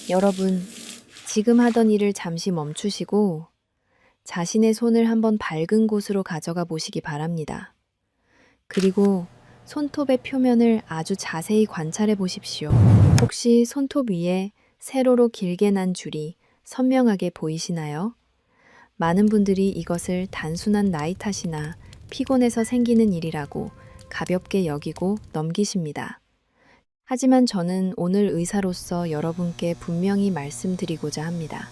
여러분, 지금 하던 일을 잠시 멈추시고 자신의 손을 한번 밝은 곳으로 가져가 보시기 바랍니다. 그리고 손톱의 표면을 아주 자세히 관찰해 보십시오. 혹시 손톱 위에 세로로 길게 난 줄이 선명하게 보이시나요? 많은 분들이 이것을 단순한 나이 탓이나 피곤해서 생기는 일이라고 가볍게 여기고 넘기십니다. 하지만 저는 오늘 의사로서 여러분께 분명히 말씀드리고자 합니다.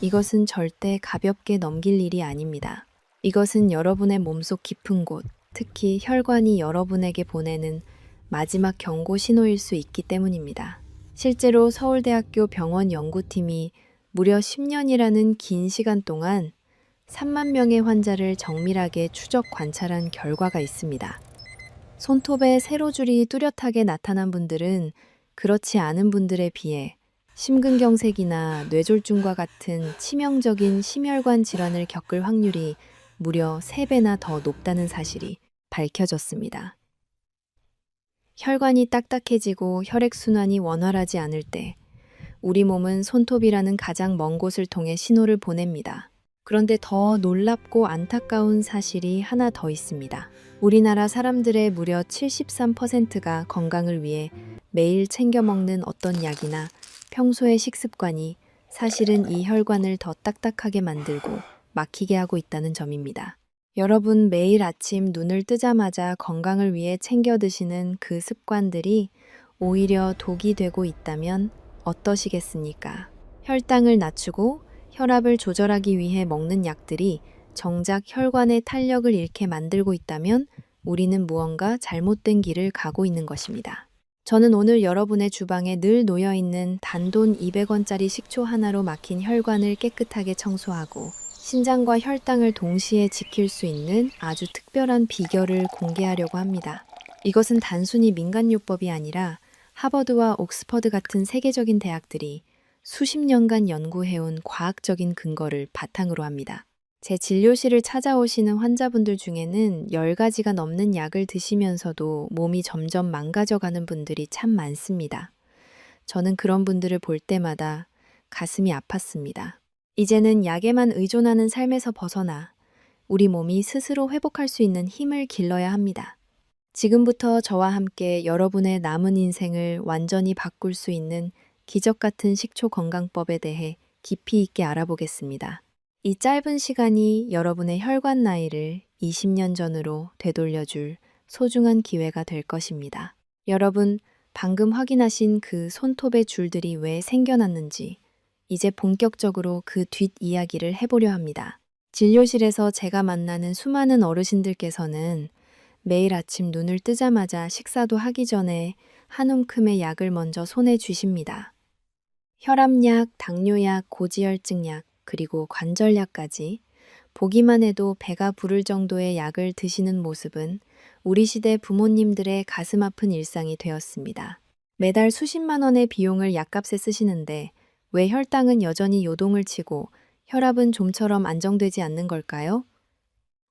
이것은 절대 가볍게 넘길 일이 아닙니다. 이것은 여러분의 몸속 깊은 곳, 특히 혈관이 여러분에게 보내는 마지막 경고 신호일 수 있기 때문입니다. 실제로 서울대학교 병원 연구팀이 무려 10년이라는 긴 시간 동안 3만 명의 환자를 정밀하게 추적 관찰한 결과가 있습니다. 손톱에 세로줄이 뚜렷하게 나타난 분들은 그렇지 않은 분들에 비해 심근경색이나 뇌졸중과 같은 치명적인 심혈관 질환을 겪을 확률이 무려 3배나 더 높다는 사실이 밝혀졌습니다. 혈관이 딱딱해지고 혈액순환이 원활하지 않을 때 우리 몸은 손톱이라는 가장 먼 곳을 통해 신호를 보냅니다. 그런데 더 놀랍고 안타까운 사실이 하나 더 있습니다. 우리나라 사람들의 무려 73%가 건강을 위해 매일 챙겨 먹는 어떤 약이나 평소의 식습관이 사실은 이 혈관을 더 딱딱하게 만들고 막히게 하고 있다는 점입니다. 여러분 매일 아침 눈을 뜨자마자 건강을 위해 챙겨 드시는 그 습관들이 오히려 독이 되고 있다면 어떠시겠습니까? 혈당을 낮추고 혈압을 조절하기 위해 먹는 약들이 정작 혈관의 탄력을 잃게 만들고 있다면 우리는 무언가 잘못된 길을 가고 있는 것입니다. 저는 오늘 여러분의 주방에 늘 놓여 있는 단돈 200원짜리 식초 하나로 막힌 혈관을 깨끗하게 청소하고 신장과 혈당을 동시에 지킬 수 있는 아주 특별한 비결을 공개하려고 합니다. 이것은 단순히 민간요법이 아니라 하버드와 옥스퍼드 같은 세계적인 대학들이 수십 년간 연구해온 과학적인 근거를 바탕으로 합니다. 제 진료실을 찾아오시는 환자분들 중에는 10가지가 넘는 약을 드시면서도 몸이 점점 망가져가는 분들이 참 많습니다. 저는 그런 분들을 볼 때마다 가슴이 아팠습니다. 이제는 약에만 의존하는 삶에서 벗어나 우리 몸이 스스로 회복할 수 있는 힘을 길러야 합니다. 지금부터 저와 함께 여러분의 남은 인생을 완전히 바꿀 수 있는 기적 같은 식초 건강법에 대해 깊이 있게 알아보겠습니다. 이 짧은 시간이 여러분의 혈관 나이를 20년 전으로 되돌려줄 소중한 기회가 될 것입니다. 여러분, 방금 확인하신 그 손톱의 줄들이 왜 생겨났는지 이제 본격적으로 그 뒷이야기를 해보려 합니다. 진료실에서 제가 만나는 수많은 어르신들께서는 매일 아침 눈을 뜨자마자 식사도 하기 전에 한 움큼의 약을 먼저 손에 쥐십니다. 혈압약, 당뇨약, 고지혈증약, 그리고 관절약까지 보기만 해도 배가 부를 정도의 약을 드시는 모습은 우리 시대 부모님들의 가슴 아픈 일상이 되었습니다. 매달 수십만 원의 비용을 약값에 쓰시는데 왜 혈당은 여전히 요동을 치고 혈압은 좀처럼 안정되지 않는 걸까요?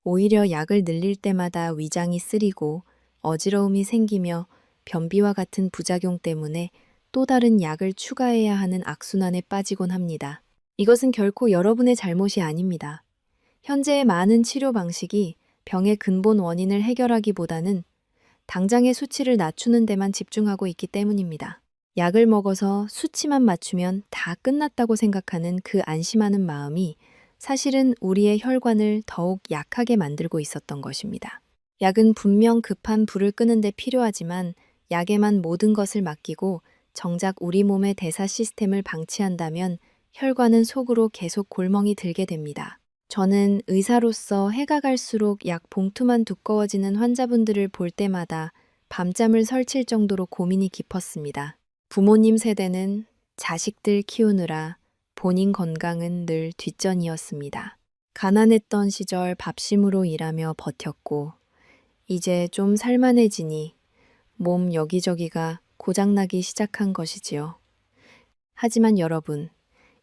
오히려 약을 늘릴 때마다 위장이 쓰리고 어지러움이 생기며 변비와 같은 부작용 때문에 또 다른 약을 추가해야 하는 악순환에 빠지곤 합니다. 이것은 결코 여러분의 잘못이 아닙니다. 현재의 많은 치료 방식이 병의 근본 원인을 해결하기보다는 당장의 수치를 낮추는 데만 집중하고 있기 때문입니다. 약을 먹어서 수치만 맞추면 다 끝났다고 생각하는 그 안심하는 마음이 사실은 우리의 혈관을 더욱 약하게 만들고 있었던 것입니다. 약은 분명 급한 불을 끄는 데 필요하지만 약에만 모든 것을 맡기고 정작 우리 몸의 대사 시스템을 방치한다면 혈관은 속으로 계속 골멍이 들게 됩니다. 저는 의사로서 해가 갈수록 약 봉투만 두꺼워지는 환자분들을 볼 때마다 밤잠을 설칠 정도로 고민이 깊었습니다. 부모님 세대는 자식들 키우느라 본인 건강은 늘 뒷전이었습니다. 가난했던 시절 밥심으로 일하며 버텼고 이제 좀 살만해지니 몸 여기저기가 고장나기 시작한 것이지요. 하지만 여러분,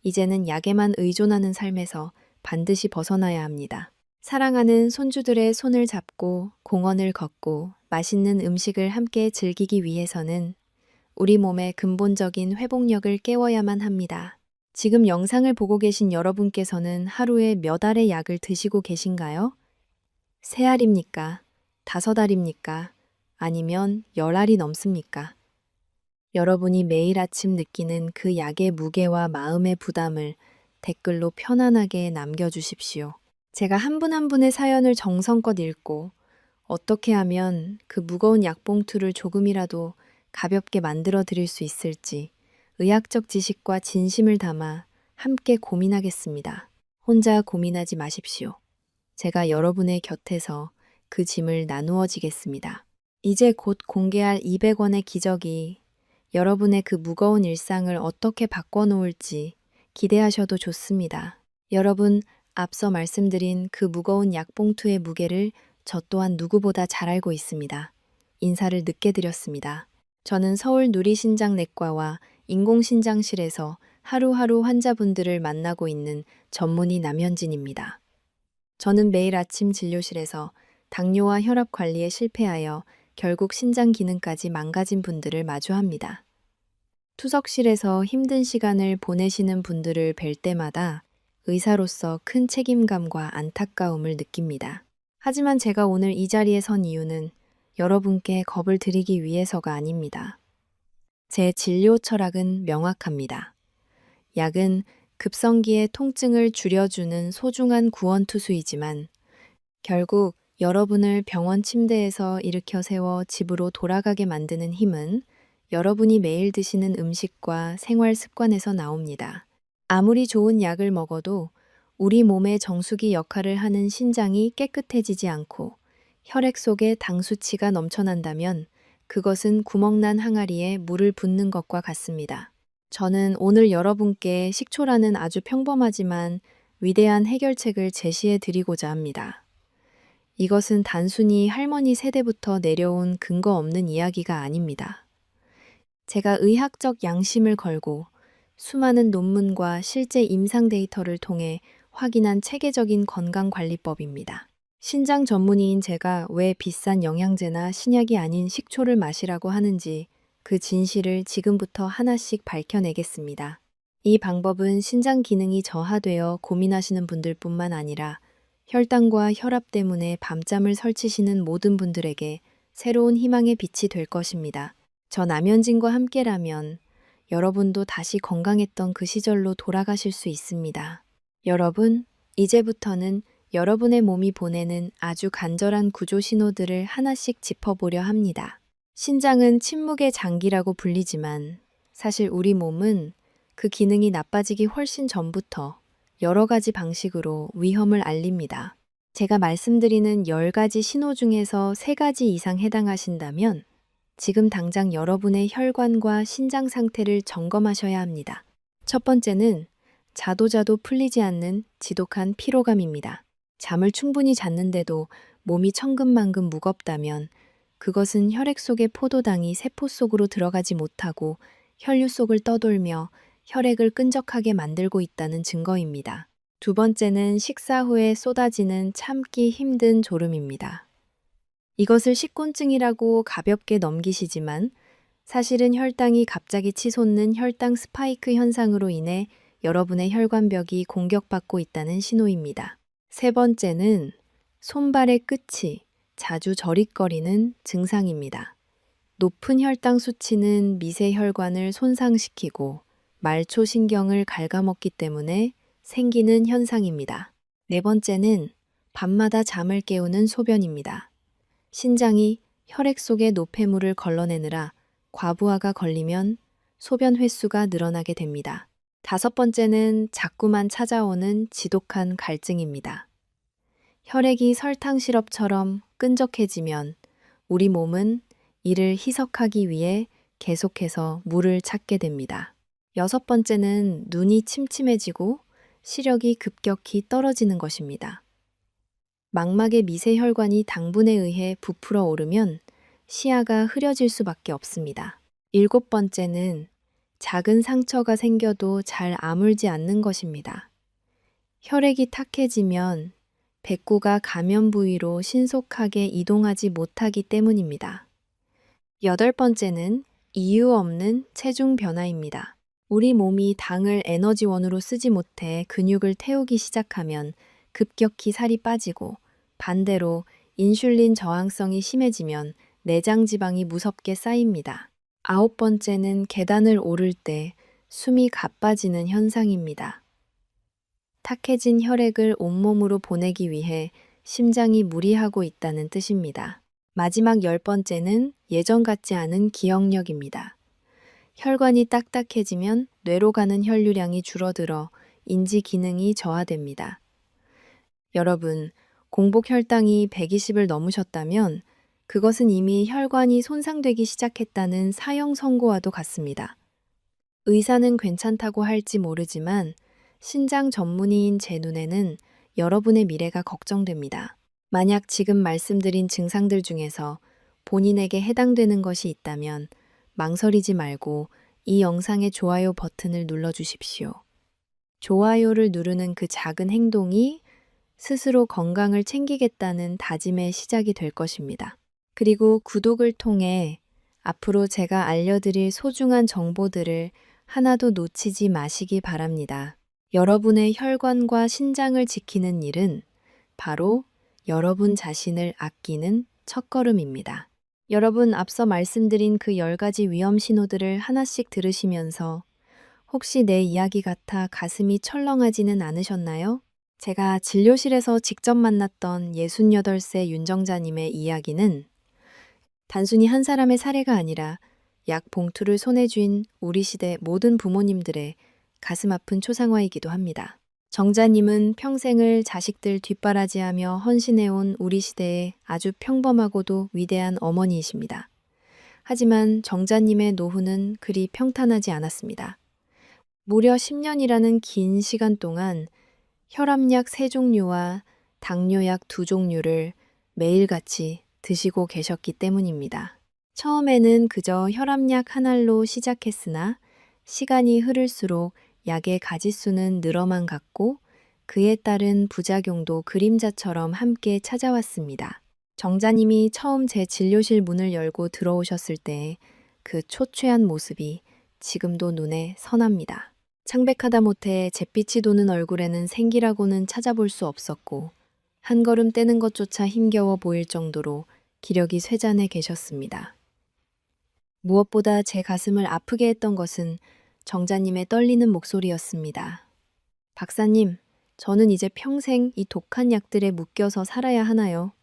이제는 약에만 의존하는 삶에서 반드시 벗어나야 합니다. 사랑하는 손주들의 손을 잡고 공원을 걷고 맛있는 음식을 함께 즐기기 위해서는 우리 몸의 근본적인 회복력을 깨워야만 합니다. 지금 영상을 보고 계신 여러분께서는 하루에 몇 알의 약을 드시고 계신가요? 3알입니까? 5알입니까? 아니면 10알이 넘습니까? 여러분이 매일 아침 느끼는 그 약의 무게와 마음의 부담을 댓글로 편안하게 남겨주십시오. 제가 한 분 한 분의 사연을 정성껏 읽고 어떻게 하면 그 무거운 약봉투를 조금이라도 가볍게 만들어 드릴 수 있을지 의학적 지식과 진심을 담아 함께 고민하겠습니다. 혼자 고민하지 마십시오. 제가 여러분의 곁에서 그 짐을 나누어지겠습니다. 이제 곧 공개할 200원의 기적이 여러분의 그 무거운 일상을 어떻게 바꿔놓을지 기대하셔도 좋습니다. 여러분, 앞서 말씀드린 그 무거운 약봉투의 무게를 저 또한 누구보다 잘 알고 있습니다. 인사를 늦게 드렸습니다. 저는 서울 누리신장내과와 인공신장실에서 하루하루 환자분들을 만나고 있는 전문의 남현진입니다. 저는 매일 아침 진료실에서 당뇨와 혈압 관리에 실패하여 결국 신장 기능까지 망가진 분들을 마주합니다. 투석실에서 힘든 시간을 보내시는 분들을 뵐 때마다 의사로서 큰 책임감과 안타까움을 느낍니다. 하지만 제가 오늘 이 자리에 선 이유는 여러분께 겁을 드리기 위해서가 아닙니다. 제 진료 철학은 명확합니다. 약은 급성기의 통증을 줄여주는 소중한 구원투수이지만 결국 여러분을 병원 침대에서 일으켜 세워 집으로 돌아가게 만드는 힘은 여러분이 매일 드시는 음식과 생활 습관에서 나옵니다. 아무리 좋은 약을 먹어도 우리 몸의 정수기 역할을 하는 신장이 깨끗해지지 않고 혈액 속에 당 수치가 넘쳐난다면 그것은 구멍난 항아리에 물을 붓는 것과 같습니다. 저는 오늘 여러분께 식초라는 아주 평범하지만 위대한 해결책을 제시해 드리고자 합니다. 이것은 단순히 할머니 세대부터 내려온 근거 없는 이야기가 아닙니다. 제가 의학적 양심을 걸고 수많은 논문과 실제 임상 데이터를 통해 확인한 체계적인 건강관리법입니다. 신장 전문의인 제가 왜 비싼 영양제나 신약이 아닌 식초를 마시라고 하는지 그 진실을 지금부터 하나씩 밝혀내겠습니다. 이 방법은 신장 기능이 저하되어 고민하시는 분들뿐만 아니라 혈당과 혈압 때문에 밤잠을 설치시는 모든 분들에게 새로운 희망의 빛이 될 것입니다. 저 남현진과 함께라면 여러분도 다시 건강했던 그 시절로 돌아가실 수 있습니다. 여러분, 이제부터는 여러분의 몸이 보내는 아주 간절한 구조 신호들을 하나씩 짚어보려 합니다. 신장은 침묵의 장기라고 불리지만 사실 우리 몸은 그 기능이 나빠지기 훨씬 전부터 여러 가지 방식으로 위험을 알립니다. 제가 말씀드리는 10가지 신호 중에서 3가지 이상 해당하신다면 지금 당장 여러분의 혈관과 신장 상태를 점검하셔야 합니다. 첫 번째는 자도 풀리지 않는 지독한 피로감입니다. 잠을 충분히 잤는데도 몸이 천근만근 무겁다면 그것은 혈액 속의 포도당이 세포 속으로 들어가지 못하고 혈류 속을 떠돌며 혈액을 끈적하게 만들고 있다는 증거입니다. 두 번째는 식사 후에 쏟아지는 참기 힘든 졸음입니다. 이것을 식곤증이라고 가볍게 넘기시지만 사실은 혈당이 갑자기 치솟는 혈당 스파이크 현상으로 인해 여러분의 혈관벽이 공격받고 있다는 신호입니다. 세 번째는 손발의 끝이 자주 저릿거리는 증상입니다. 높은 혈당 수치는 미세 혈관을 손상시키고 말초신경을 갉아먹기 때문에 생기는 현상입니다. 네 번째는 밤마다 잠을 깨우는 소변입니다. 신장이 혈액 속의 노폐물을 걸러내느라 과부하가 걸리면 소변 횟수가 늘어나게 됩니다. 다섯 번째는 자꾸만 찾아오는 지독한 갈증입니다. 혈액이 설탕 시럽처럼 끈적해지면 우리 몸은 이를 희석하기 위해 계속해서 물을 찾게 됩니다. 여섯 번째는 눈이 침침해지고 시력이 급격히 떨어지는 것입니다. 망막의 미세혈관이 당분에 의해 부풀어 오르면 시야가 흐려질 수밖에 없습니다. 일곱 번째는 작은 상처가 생겨도 잘 아물지 않는 것입니다. 혈액이 탁해지면 백구가 감염 부위로 신속하게 이동하지 못하기 때문입니다. 여덟 번째는 이유 없는 체중 변화입니다. 우리 몸이 당을 에너지원으로 쓰지 못해 근육을 태우기 시작하면 급격히 살이 빠지고, 반대로 인슐린 저항성이 심해지면 내장 지방이 무섭게 쌓입니다. 아홉 번째는 계단을 오를 때 숨이 가빠지는 현상입니다. 탁해진 혈액을 온몸으로 보내기 위해 심장이 무리하고 있다는 뜻입니다. 마지막 열 번째는 예전 같지 않은 기억력입니다. 혈관이 딱딱해지면 뇌로 가는 혈류량이 줄어들어 인지 기능이 저하됩니다. 여러분, 공복 혈당이 120을 넘으셨다면 그것은 이미 혈관이 손상되기 시작했다는 사형 선고와도 같습니다. 의사는 괜찮다고 할지 모르지만 신장 전문의인 제 눈에는 여러분의 미래가 걱정됩니다. 만약 지금 말씀드린 증상들 중에서 본인에게 해당되는 것이 있다면 망설이지 말고 이 영상의 좋아요 버튼을 눌러주십시오. 좋아요를 누르는 그 작은 행동이 스스로 건강을 챙기겠다는 다짐의 시작이 될 것입니다. 그리고 구독을 통해 앞으로 제가 알려드릴 소중한 정보들을 하나도 놓치지 마시기 바랍니다. 여러분의 혈관과 신장을 지키는 일은 바로 여러분 자신을 아끼는 첫걸음입니다. 여러분, 앞서 말씀드린 그 10가지 위험 신호들을 하나씩 들으시면서 혹시 내 이야기 같아 가슴이 철렁하지는 않으셨나요? 제가 진료실에서 직접 만났던 68세 윤정자님의 이야기는 단순히 한 사람의 사례가 아니라 약 봉투를 손에 쥔 우리 시대 모든 부모님들의 가슴 아픈 초상화이기도 합니다. 정자님은 평생을 자식들 뒷바라지하며 헌신해온 우리 시대의 아주 평범하고도 위대한 어머니이십니다. 하지만 정자님의 노후는 그리 평탄하지 않았습니다. 무려 10년이라는 긴 시간 동안 혈압약 3종류와 당뇨약 2종류를 매일같이 드시고 계셨기 때문입니다. 처음에는 그저 혈압약 한 알로 시작했으나 시간이 흐를수록 약의 가지수는 늘어만 갔고 그에 따른 부작용도 그림자처럼 함께 찾아왔습니다. 정자님이 처음 제 진료실 문을 열고 들어오셨을 때 그 초췌한 모습이 지금도 눈에 선합니다. 창백하다 못해 잿빛이 도는 얼굴에는 생기라고는 찾아볼 수 없었고 한 걸음 떼는 것조차 힘겨워 보일 정도로 기력이 쇠잔해 계셨습니다. 무엇보다 제 가슴을 아프게 했던 것은 정자님의 떨리는 목소리였습니다. 박사님, 저는 이제 평생 이 독한 약들에 묶여서 살아야 하나요?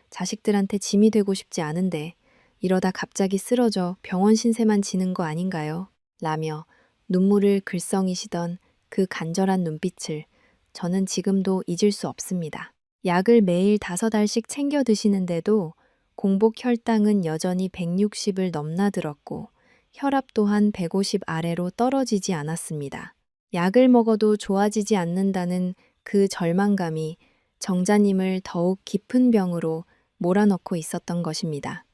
자식들한테 짐이 되고 싶지 않은데 이러다 갑자기 쓰러져 병원 신세만 지는 거 아닌가요? 라며 눈물을 글썽이시던 그 간절한 눈빛을 저는 지금도 잊을 수 없습니다. 약을 매일 5알씩 챙겨 드시는데도 공복 혈당은 여전히 160을 넘나들었고 혈압 또한 150 아래로 떨어지지 않았습니다. 약을 먹어도 좋아지지 않는다는 그 절망감이 정자님을 더욱 깊은 병으로 몰아넣고 있었던 것입니다.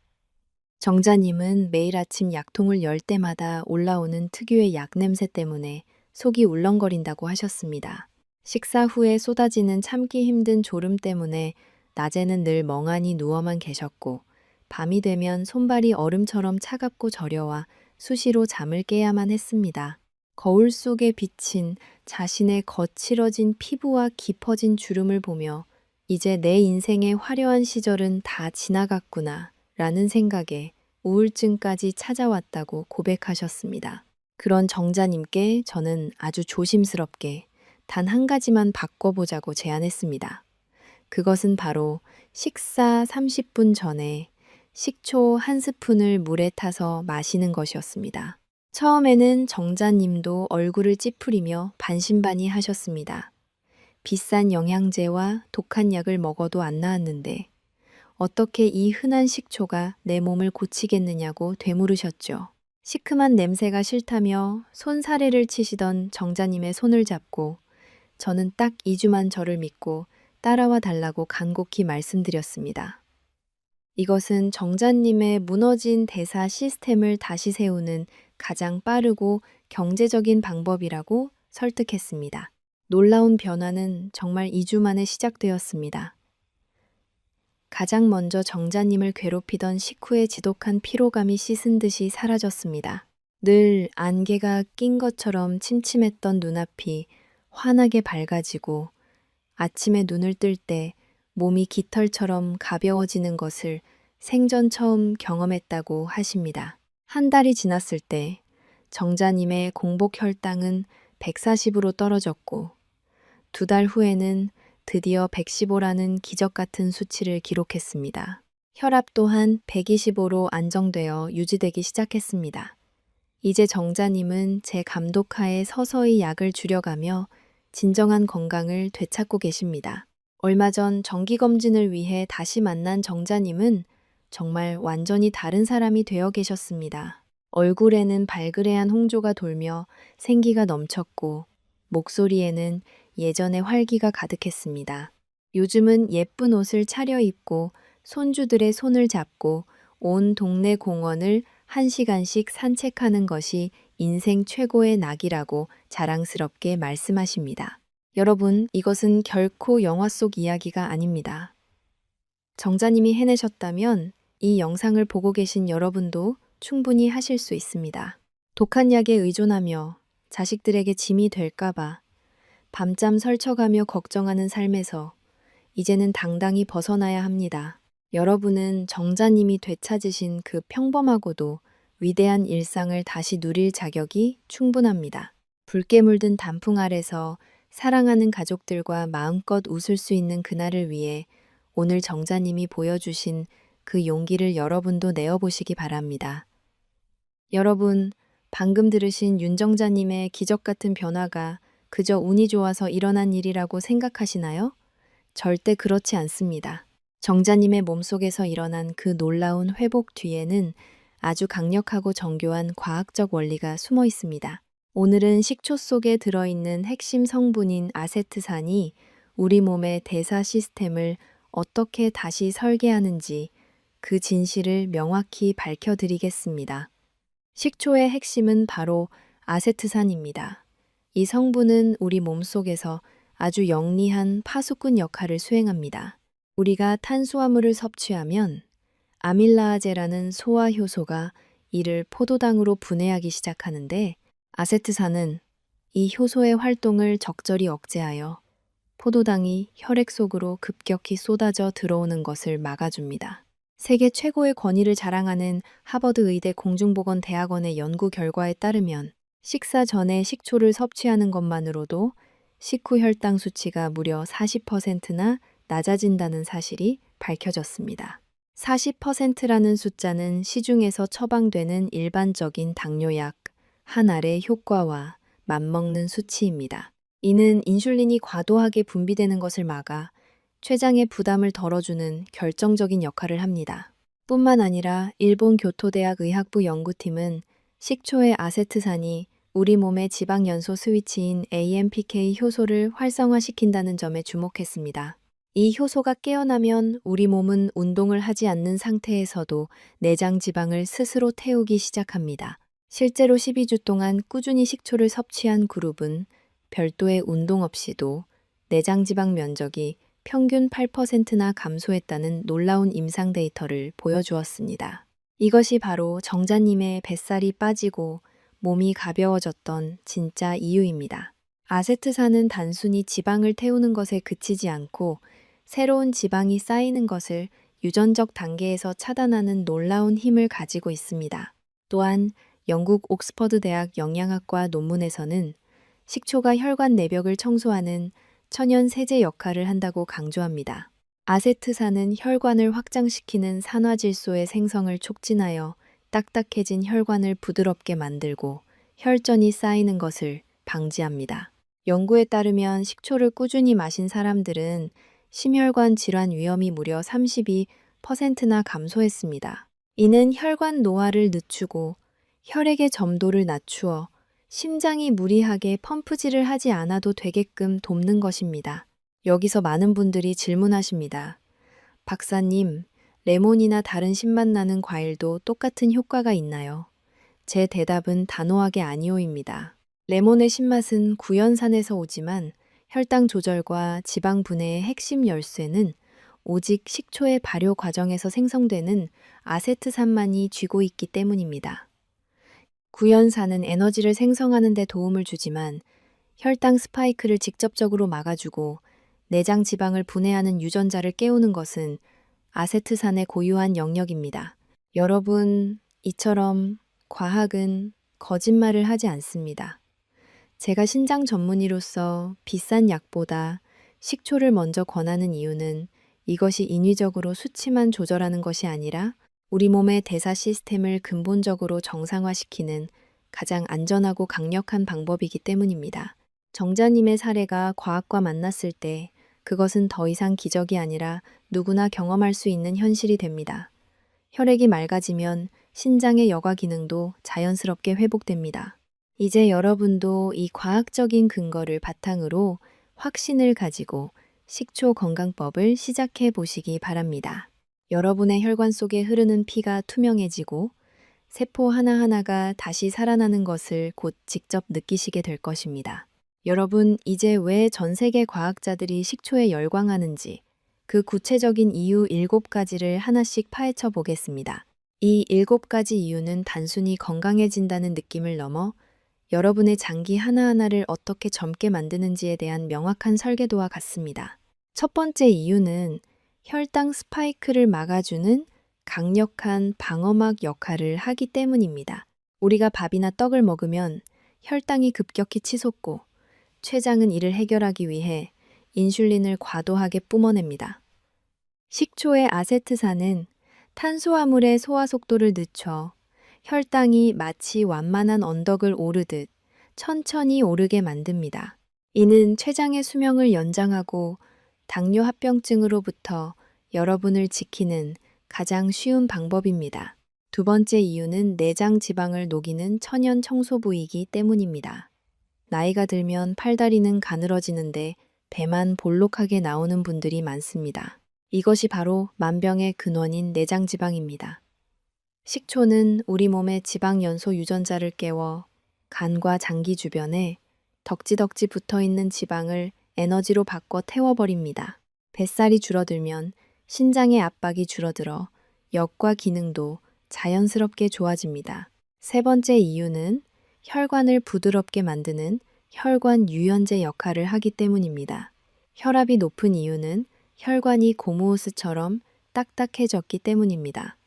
정자님은 매일 아침 약통을 열 때마다 올라오는 특유의 약 냄새 때문에 속이 울렁거린다고 하셨습니다. 식사 후에 쏟아지는 참기 힘든 졸음 때문에 낮에는 늘 멍하니 누워만 계셨고 밤이 되면 손발이 얼음처럼 차갑고 저려와 수시로 잠을 깨야만 했습니다. 거울 속에 비친 자신의 거칠어진 피부와 깊어진 주름을 보며 이제 내 인생의 화려한 시절은 다 지나갔구나 라는 생각에 우울증까지 찾아왔다고 고백하셨습니다. 그런 정자님께 저는 아주 조심스럽게 단 한 가지만 바꿔보자고 제안했습니다. 그것은 바로 식사 30분 전에 식초 한 스푼을 물에 타서 마시는 것이었습니다. 처음에는 정자님도 얼굴을 찌푸리며 반신반의 하셨습니다. 비싼 영양제와 독한 약을 먹어도 안 나았는데 어떻게 이 흔한 식초가 내 몸을 고치겠느냐고 되물으셨죠. 시큼한 냄새가 싫다며 손사래를 치시던 정자님의 손을 잡고 저는 딱 2주만 저를 믿고 따라와 달라고 간곡히 말씀드렸습니다. 이것은 정자님의 무너진 대사 시스템을 다시 세우는 가장 빠르고 경제적인 방법이라고 설득했습니다. 놀라운 변화는 정말 2주 만에 시작되었습니다. 가장 먼저 정자님을 괴롭히던 식후의 지독한 피로감이 씻은 듯이 사라졌습니다. 늘 안개가 낀 것처럼 침침했던 눈앞이 환하게 밝아지고 아침에 눈을 뜰 때 몸이 깃털처럼 가벼워지는 것을 생전 처음 경험했다고 하십니다. 한 달이 지났을 때 정자님의 공복 혈당은 140으로 떨어졌고 2달 후에는 드디어 115라는 기적 같은 수치를 기록했습니다. 혈압 또한 125로 안정되어 유지되기 시작했습니다. 이제 정자님은 제 감독하에 서서히 약을 줄여가며 진정한 건강을 되찾고 계십니다. 얼마 전 정기검진을 위해 다시 만난 정자님은 정말 완전히 다른 사람이 되어 계셨습니다. 얼굴에는 발그레한 홍조가 돌며 생기가 넘쳤고 목소리에는 예전의 활기가 가득했습니다. 요즘은 예쁜 옷을 차려입고 손주들의 손을 잡고 온 동네 공원을 1시간씩 산책하는 것이 인생 최고의 낙이라고 자랑스럽게 말씀하십니다. 여러분, 이것은 결코 영화 속 이야기가 아닙니다. 정자님이 해내셨다면 이 영상을 보고 계신 여러분도 충분히 하실 수 있습니다. 독한 약에 의존하며 자식들에게 짐이 될까봐 밤잠 설쳐가며 걱정하는 삶에서 이제는 당당히 벗어나야 합니다. 여러분은 정자님이 되찾으신 그 평범하고도 위대한 일상을 다시 누릴 자격이 충분합니다. 붉게 물든 단풍 아래서 사랑하는 가족들과 마음껏 웃을 수 있는 그날을 위해 오늘 정자님이 보여주신 그 용기를 여러분도 내어보시기 바랍니다. 여러분, 방금 들으신 윤정자님의 기적 같은 변화가 그저 운이 좋아서 일어난 일이라고 생각하시나요? 절대 그렇지 않습니다. 정자님의 몸속에서 일어난 그 놀라운 회복 뒤에는 아주 강력하고 정교한 과학적 원리가 숨어 있습니다. 오늘은 식초 속에 들어있는 핵심 성분인 아세트산이 우리 몸의 대사 시스템을 어떻게 다시 설계하는지 그 진실을 명확히 밝혀드리겠습니다. 식초의 핵심은 바로 아세트산입니다. 이 성분은 우리 몸속에서 아주 영리한 파수꾼 역할을 수행합니다. 우리가 탄수화물을 섭취하면 아밀라아제라는 소화 효소가 이를 포도당으로 분해하기 시작하는데 아세트산은 이 효소의 활동을 적절히 억제하여 포도당이 혈액 속으로 급격히 쏟아져 들어오는 것을 막아줍니다. 세계 최고의 권위를 자랑하는 하버드 의대 공중보건대학원의 연구 결과에 따르면 식사 전에 식초를 섭취하는 것만으로도 식후 혈당 수치가 무려 40%나 낮아진다는 사실이 밝혀졌습니다. 40%라는 숫자는 시중에서 처방되는 일반적인 당뇨약 한 알의 효과와 맞먹는 수치입니다. 이는 인슐린이 과도하게 분비되는 것을 막아 췌장의 부담을 덜어주는 결정적인 역할을 합니다. 뿐만 아니라 일본 교토대학 의학부 연구팀은 식초의 아세트산이 우리 몸의 지방연소 스위치인 AMPK 효소를 활성화시킨다는 점에 주목했습니다. 이 효소가 깨어나면 우리 몸은 운동을 하지 않는 상태에서도 내장 지방을 스스로 태우기 시작합니다. 실제로 12주 동안 꾸준히 식초를 섭취한 그룹은 별도의 운동 없이도 내장 지방 면적이 평균 8%나 감소했다는 놀라운 임상 데이터를 보여주었습니다. 이것이 바로 정자님의 뱃살이 빠지고 몸이 가벼워졌던 진짜 이유입니다. 아세트산은 단순히 지방을 태우는 것에 그치지 않고 새로운 지방이 쌓이는 것을 유전적 단계에서 차단하는 놀라운 힘을 가지고 있습니다. 또한 영국 옥스퍼드 대학 영양학과 논문에서는 식초가 혈관 내벽을 청소하는 천연 세제 역할을 한다고 강조합니다. 아세트산은 혈관을 확장시키는 산화질소의 생성을 촉진하여 딱딱해진 혈관을 부드럽게 만들고 혈전이 쌓이는 것을 방지합니다. 연구에 따르면 식초를 꾸준히 마신 사람들은 심혈관 질환 위험이 무려 32%나 감소했습니다. 이는 혈관 노화를 늦추고 혈액의 점도를 낮추어 심장이 무리하게 펌프질을 하지 않아도 되게끔 돕는 것입니다. 여기서 많은 분들이 질문하십니다. 박사님, 레몬이나 다른 신맛 나는 과일도 똑같은 효과가 있나요? 제 대답은 단호하게 아니오입니다. 레몬의 신맛은 구연산에서 오지만 혈당 조절과 지방 분해의 핵심 열쇠는 오직 식초의 발효 과정에서 생성되는 아세트산만이 쥐고 있기 때문입니다. 구연산은 에너지를 생성하는 데 도움을 주지만 혈당 스파이크를 직접적으로 막아주고 내장 지방을 분해하는 유전자를 깨우는 것은 아세트산의 고유한 영역입니다. 여러분, 이처럼 과학은 거짓말을 하지 않습니다. 제가 신장 전문의로서 비싼 약보다 식초를 먼저 권하는 이유는 이것이 인위적으로 수치만 조절하는 것이 아니라 우리 몸의 대사 시스템을 근본적으로 정상화시키는 가장 안전하고 강력한 방법이기 때문입니다. 정자님의 사례가 과학과 만났을 때 그것은 더 이상 기적이 아니라 누구나 경험할 수 있는 현실이 됩니다. 혈액이 맑아지면 신장의 여과 기능도 자연스럽게 회복됩니다. 이제 여러분도 이 과학적인 근거를 바탕으로 확신을 가지고 식초 건강법을 시작해 보시기 바랍니다. 여러분의 혈관 속에 흐르는 피가 투명해지고 세포 하나하나가 다시 살아나는 것을 곧 직접 느끼시게 될 것입니다. 여러분, 이제 왜 전 세계 과학자들이 식초에 열광하는지 그 구체적인 이유 7가지를 하나씩 파헤쳐 보겠습니다. 이 7가지 이유는 단순히 건강해진다는 느낌을 넘어 여러분의 장기 하나하나를 어떻게 젊게 만드는지에 대한 명확한 설계도와 같습니다. 첫 번째 이유는 혈당 스파이크를 막아주는 강력한 방어막 역할을 하기 때문입니다. 우리가 밥이나 떡을 먹으면 혈당이 급격히 치솟고 췌장은 이를 해결하기 위해 인슐린을 과도하게 뿜어냅니다. 식초의 아세트산은 탄수화물의 소화 속도를 늦춰 혈당이 마치 완만한 언덕을 오르듯 천천히 오르게 만듭니다. 이는 췌장의 수명을 연장하고 당뇨 합병증으로부터 여러분을 지키는 가장 쉬운 방법입니다. 두 번째 이유는 내장 지방을 녹이는 천연 청소부이기 때문입니다. 나이가 들면 팔다리는 가늘어지는데 배만 볼록하게 나오는 분들이 많습니다. 이것이 바로 만병의 근원인 내장 지방입니다. 식초는 우리 몸의 지방 연소 유전자를 깨워 간과 장기 주변에 덕지덕지 붙어 있는 지방을 에너지로 바꿔 태워버립니다. 뱃살이 줄어들면 신장의 압박이 줄어들어 역과 기능도 자연스럽게 좋아집니다. 세 번째 이유는 혈관을 부드럽게 만드는 혈관 유연제 역할을 하기 때문입니다. 혈압이 높은 이유는 혈관이 고무호스처럼 딱딱해졌기 때문입니다.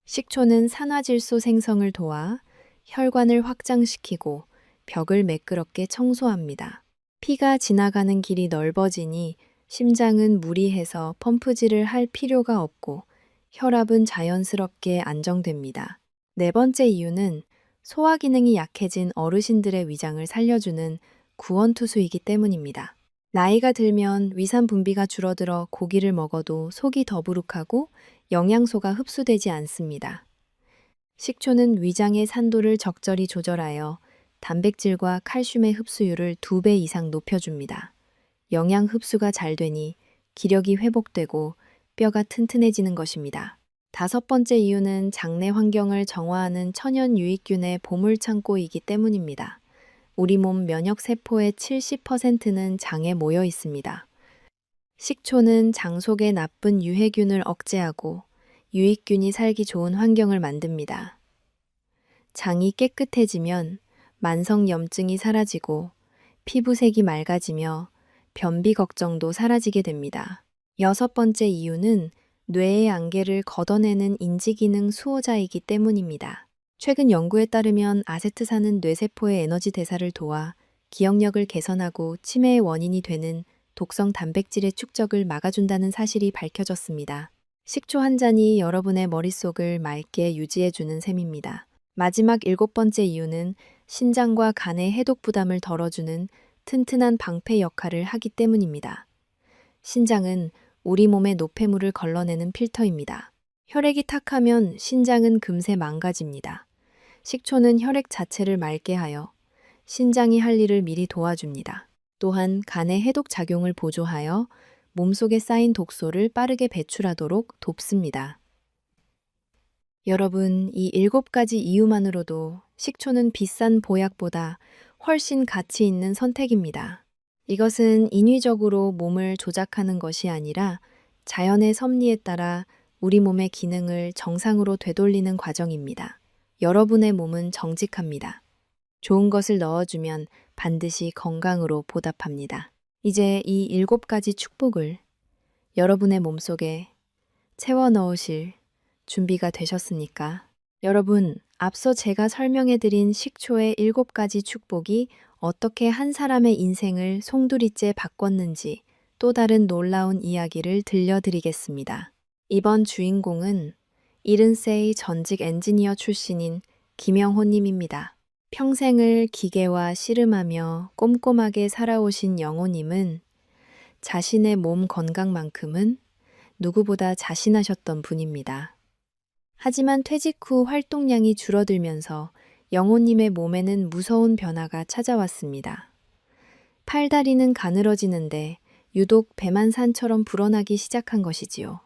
식초는 산화질소 생성을 도와 혈관을 확장시키고 벽을 매끄럽게 청소합니다. 피가 지나가는 길이 넓어지니 심장은 무리해서 펌프질을 할 필요가 없고 혈압은 자연스럽게 안정됩니다. 네 번째 이유는 소화 기능이 약해진 어르신들의 위장을 살려주는 구원투수이기 때문입니다. 나이가 들면 위산 분비가 줄어들어 고기를 먹어도 속이 더부룩하고 영양소가 흡수되지 않습니다. 식초는 위장의 산도를 적절히 조절하여 단백질과 칼슘의 흡수율을 2배 이상 높여줍니다. 영양 흡수가 잘 되니 기력이 회복되고 뼈가 튼튼해지는 것입니다. 다섯 번째 이유는 장내 환경을 정화하는 천연 유익균의 보물창고이기 때문입니다. 우리 몸 면역 세포의 70%는 장에 모여 있습니다. 식초는 장 속의 나쁜 유해균을 억제하고 유익균이 살기 좋은 환경을 만듭니다. 장이 깨끗해지면 만성염증이 사라지고 피부색이 맑아지며 변비 걱정도 사라지게 됩니다. 여섯 번째 이유는 뇌의 안개를 걷어내는 인지기능 수호자이기 때문입니다. 최근 연구에 따르면 아세트산은 뇌세포의 에너지 대사를 도와 기억력을 개선하고 치매의 원인이 되는 독성 단백질의 축적을 막아준다는 사실이 밝혀졌습니다. 식초 한 잔이 여러분의 머릿속을 맑게 유지해주는 셈입니다. 마지막 7번째 이유는 신장과 간의 해독 부담을 덜어주는 튼튼한 방패 역할을 하기 때문입니다. 신장은 우리 몸의 노폐물을 걸러내는 필터입니다. 혈액이 탁하면 신장은 금세 망가집니다. 식초는 혈액 자체를 맑게 하여 신장이 할 일을 미리 도와줍니다. 또한 간의 해독 작용을 보조하여 몸속에 쌓인 독소를 빠르게 배출하도록 돕습니다. 여러분, 이 7가지 이유만으로도 식초는 비싼 보약보다 훨씬 가치 있는 선택입니다. 이것은 인위적으로 몸을 조작하는 것이 아니라 자연의 섭리에 따라 우리 몸의 기능을 정상으로 되돌리는 과정입니다. 여러분의 몸은 정직합니다. 좋은 것을 넣어주면 반드시 건강으로 보답합니다. 이제 이 7가지 축복을 여러분의 몸속에 채워 넣으실 준비가 되셨습니까? 여러분, 앞서 제가 설명해드린 식초의 7가지 축복이 어떻게 한 사람의 인생을 송두리째 바꿨는지 또 다른 놀라운 이야기를 들려드리겠습니다. 이번 주인공은 70세의 전직 엔지니어 출신인 김영호님입니다. 평생을 기계와 씨름하며 꼼꼼하게 살아오신 영호님은 자신의 몸 건강만큼은 누구보다 자신하셨던 분입니다. 하지만 퇴직 후 활동량이 줄어들면서 영호님의 몸에는 무서운 변화가 찾아왔습니다. 팔다리는 가늘어지는데 유독 배만 산처럼 불어나기 시작한 것이지요.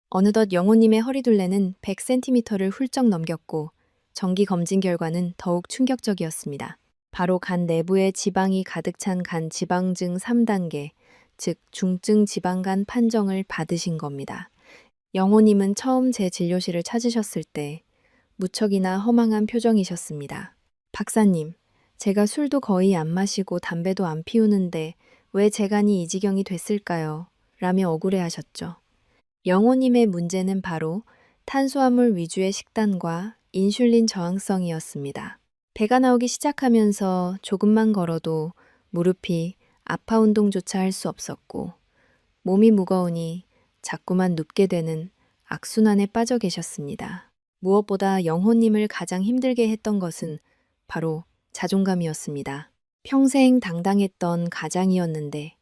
어느덧 영호님의 허리둘레는 100cm를 훌쩍 넘겼고 정기 검진 결과는 더욱 충격적이었습니다. 바로 간 내부에 지방이 가득 찬 간 지방증 3단계, 즉 중증 지방간 판정을 받으신 겁니다. 영호님은 처음 제 진료실을 찾으셨을 때 무척이나 허망한 표정이셨습니다. 박사님, 제가 술도 거의 안 마시고 담배도 안 피우는데 왜 제 간이 이 지경이 됐을까요? 라며 억울해하셨죠. 영호님의 문제는 바로 탄수화물 위주의 식단과 인슐린 저항성이었습니다. 배가 나오기 시작하면서 조금만 걸어도 무릎이 아파 운동조차 할 수 없었고 몸이 무거우니 자꾸만 눕게 되는 악순환에 빠져 계셨습니다. 무엇보다 영호님을 가장 힘들게 했던 것은 바로 자존감이었습니다. 평생 당당했던 가장이었는데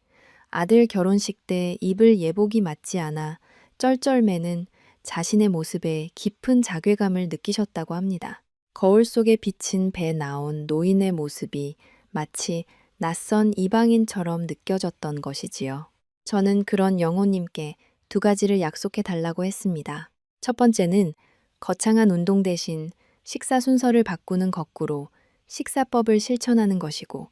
아들 결혼식 때 입을 예복이 맞지 않아 쩔쩔매는 자신의 모습에 깊은 자괴감을 느끼셨다고 합니다. 거울 속에 비친 배 나온 노인의 모습이 마치 낯선 이방인처럼 느껴졌던 것이지요. 저는 그런 영호님께 2가지를 약속해 달라고 했습니다. 첫 번째는 거창한 운동 대신 식사 순서를 바꾸는 거꾸로 식사법을 실천하는 것이고,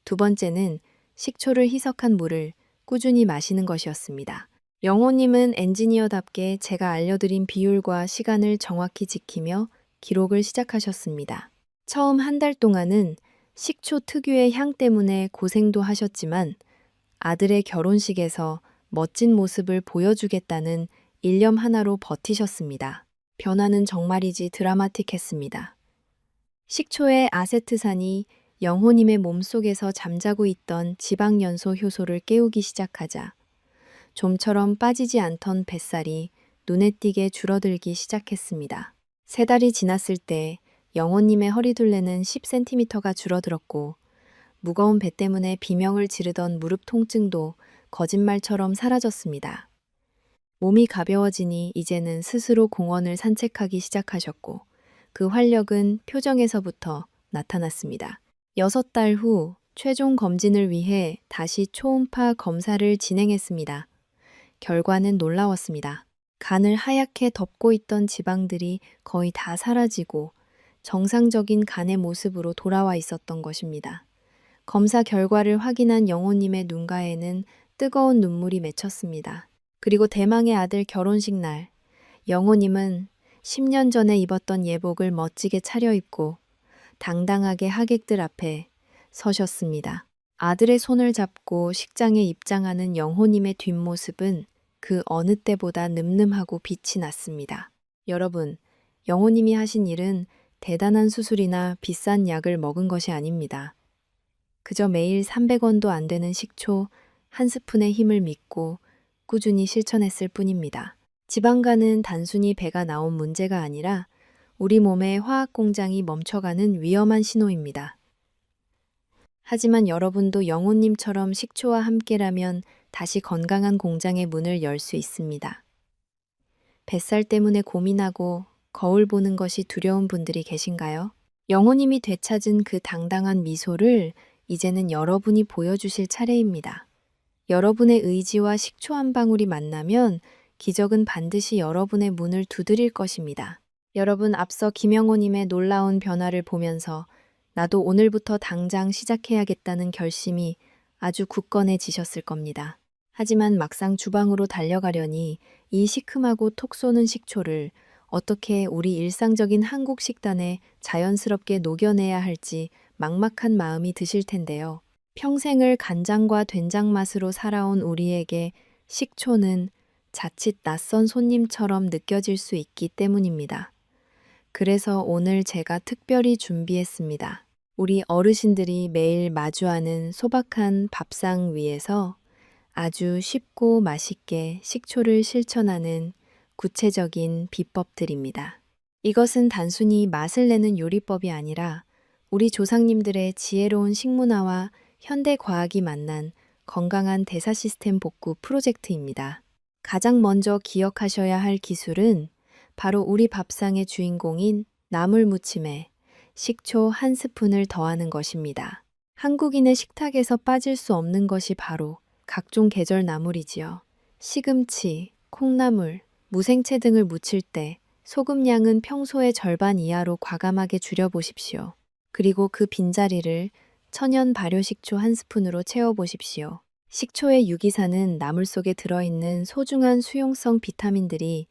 2번째는 식초를 희석한 물을 꾸준히 마시는 것이었습니다. 영호님은 엔지니어답게 제가 알려드린 비율과 시간을 정확히 지키며 기록을 시작하셨습니다. 처음 한 달 동안은 식초 특유의 향 때문에 고생도 하셨지만 아들의 결혼식에서 멋진 모습을 보여주겠다는 일념 하나로 버티셨습니다. 변화는 정말이지 드라마틱했습니다. 식초의 아세트산이 영호님의 몸속에서 잠자고 있던 지방연소 효소를 깨우기 시작하자 좀처럼 빠지지 않던 뱃살이 눈에 띄게 줄어들기 시작했습니다. 3달이 지났을 때 영호님의 허리둘레는 10cm가 줄어들었고 무거운 배 때문에 비명을 지르던 무릎 통증도 거짓말처럼 사라졌습니다. 몸이 가벼워지니 이제는 스스로 공원을 산책하기 시작하셨고 그 활력은 표정에서부터 나타났습니다. 6달 후 최종 검진을 위해 다시 초음파 검사를 진행했습니다. 결과는 놀라웠습니다. 간을 하얗게 덮고 있던 지방들이 거의 다 사라지고 정상적인 간의 모습으로 돌아와 있었던 것입니다. 검사 결과를 확인한 영호님의 눈가에는 뜨거운 눈물이 맺혔습니다. 그리고 대망의 아들 결혼식 날, 영호님은 10년 전에 입었던 예복을 멋지게 차려입고 당당하게 하객들 앞에 서셨습니다. 아들의 손을 잡고 식장에 입장하는 영호님의 뒷모습은 그 어느 때보다 늠름하고 빛이 났습니다. 여러분, 영호님이 하신 일은 대단한 수술이나 비싼 약을 먹은 것이 아닙니다. 그저 매일 300원도 안 되는 식초 한 스푼의 힘을 믿고 꾸준히 실천했을 뿐입니다. 지방간은 단순히 배가 나온 문제가 아니라 우리 몸의 화학 공장이 멈춰가는 위험한 신호입니다. 하지만 여러분도 영호님처럼 식초와 함께라면 다시 건강한 공장의 문을 열 수 있습니다. 뱃살 때문에 고민하고 거울 보는 것이 두려운 분들이 계신가요? 영호님이 되찾은 그 당당한 미소를 이제는 여러분이 보여주실 차례입니다. 여러분의 의지와 식초 한 방울이 만나면 기적은 반드시 여러분의 문을 두드릴 것입니다. 여러분, 앞서 김영호님의 놀라운 변화를 보면서 나도 오늘부터 당장 시작해야겠다는 결심이 아주 굳건해지셨을 겁니다. 하지만 막상 주방으로 달려가려니 이 시큼하고 톡 쏘는 식초를 어떻게 우리 일상적인 한국 식단에 자연스럽게 녹여내야 할지 막막한 마음이 드실 텐데요. 평생을 간장과 된장 맛으로 살아온 우리에게 식초는 자칫 낯선 손님처럼 느껴질 수 있기 때문입니다. 그래서 오늘 제가 특별히 준비했습니다. 우리 어르신들이 매일 마주하는 소박한 밥상 위에서 아주 쉽고 맛있게 식초를 실천하는 구체적인 비법들입니다. 이것은 단순히 맛을 내는 요리법이 아니라 우리 조상님들의 지혜로운 식문화와 현대 과학이 만난 건강한 대사 시스템 복구 프로젝트입니다. 가장 먼저 기억하셔야 할 기술은 바로 우리 밥상의 주인공인 나물 무침에 식초 한 스푼을 더하는 것입니다. 한국인의 식탁에서 빠질 수 없는 것이 바로 각종 계절 나물이지요. 시금치, 콩나물, 무생채 등을 무칠 때 소금 양은 평소의 절반 이하로 과감하게 줄여보십시오. 그리고 그 빈자리를 천연 발효식초 한 스푼으로 채워보십시오. 식초의 유기산은 나물 속에 들어있는 소중한 수용성 비타민들이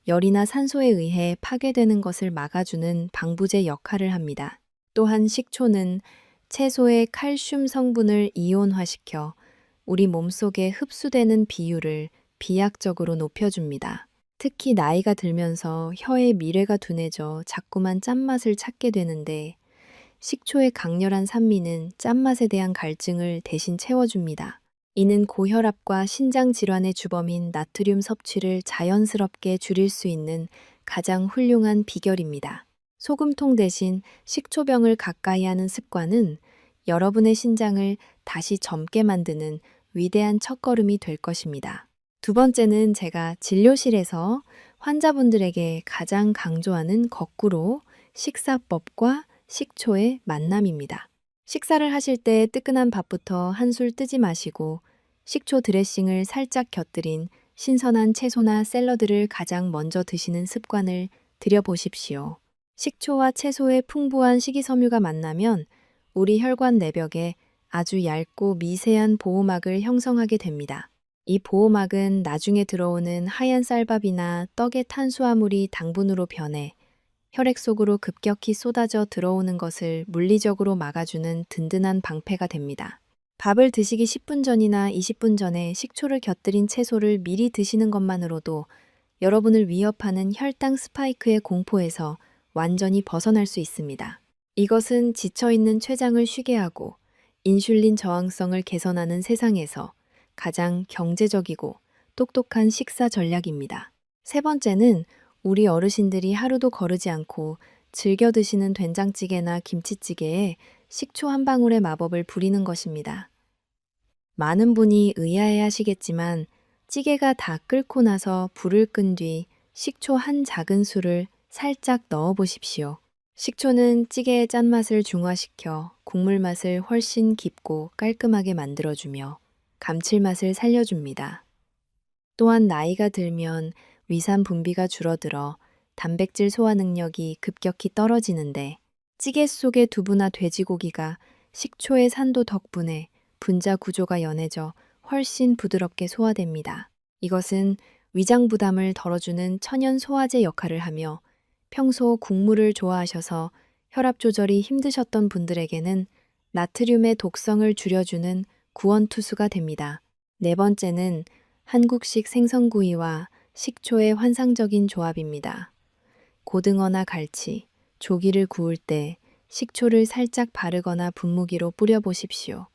열이나 산소에 의해 파괴되는 것을 막아주는 방부제 역할을 합니다. 또한 식초는 채소의 칼슘 성분을 이온화시켜 우리 몸속에 흡수되는 비율을 비약적으로 높여줍니다. 특히 나이가 들면서 혀의 미뢰가 둔해져 자꾸만 짠맛을 찾게 되는데 식초의 강렬한 산미는 짠맛에 대한 갈증을 대신 채워줍니다. 이는 고혈압과 신장 질환의 주범인 나트륨 섭취를 자연스럽게 줄일 수 있는 가장 훌륭한 비결입니다. 소금통 대신 식초병을 가까이 하는 습관은 여러분의 신장을 다시 젊게 만드는 위대한 첫걸음이 될 것입니다. 두 번째는 제가 진료실에서 환자분들에게 가장 강조하는 거꾸로 식사법과 식초의 만남입니다. 식사를 하실 때 뜨끈한 밥부터 한술 뜨지 마시고 식초 드레싱을 살짝 곁들인 신선한 채소나 샐러드를 가장 먼저 드시는 습관을 들여보십시오. 식초와 채소의 풍부한 식이섬유가 만나면 우리 혈관 내벽에 아주 얇고 미세한 보호막을 형성하게 됩니다. 이 보호막은 나중에 들어오는 하얀 쌀밥이나 떡의 탄수화물이 당분으로 변해 혈액 속으로 급격히 쏟아져 들어오는 것을 물리적으로 막아주는 든든한 방패가 됩니다. 밥을 드시기 10분 전이나 20분 전에 식초를 곁들인 채소를 미리 드시는 것만으로도 여러분을 위협하는 혈당 스파이크의 공포에서 완전히 벗어날 수 있습니다. 이것은 지쳐있는 췌장을 쉬게 하고 인슐린 저항성을 개선하는 세상에서 가장 경제적이고 똑똑한 식사 전략입니다. 세 번째는 우리 어르신들이 하루도 거르지 않고 즐겨 드시는 된장찌개나 김치찌개에 식초 한 방울의 마법을 부리는 것입니다. 많은 분이 의아해 하시겠지만 찌개가 다 끓고 나서 불을 끈 뒤 식초 한 작은 술을 살짝 넣어 보십시오. 식초는 찌개의 짠맛을 중화시켜 국물 맛을 훨씬 깊고 깔끔하게 만들어주며 감칠맛을 살려줍니다. 또한 나이가 들면 위산 분비가 줄어들어 단백질 소화 능력이 급격히 떨어지는데 찌개 속의 두부나 돼지고기가 식초의 산도 덕분에 분자 구조가 연해져 훨씬 부드럽게 소화됩니다. 이것은 위장 부담을 덜어주는 천연 소화제 역할을 하며 평소 국물을 좋아하셔서 혈압 조절이 힘드셨던 분들에게는 나트륨의 독성을 줄여주는 구원투수가 됩니다. 네 번째는 한국식 생선구이와 식초의 환상적인 조합입니다. 고등어나 갈치, 조기를 구울 때 식초를 살짝 바르거나 분무기로 뿌려보십시오.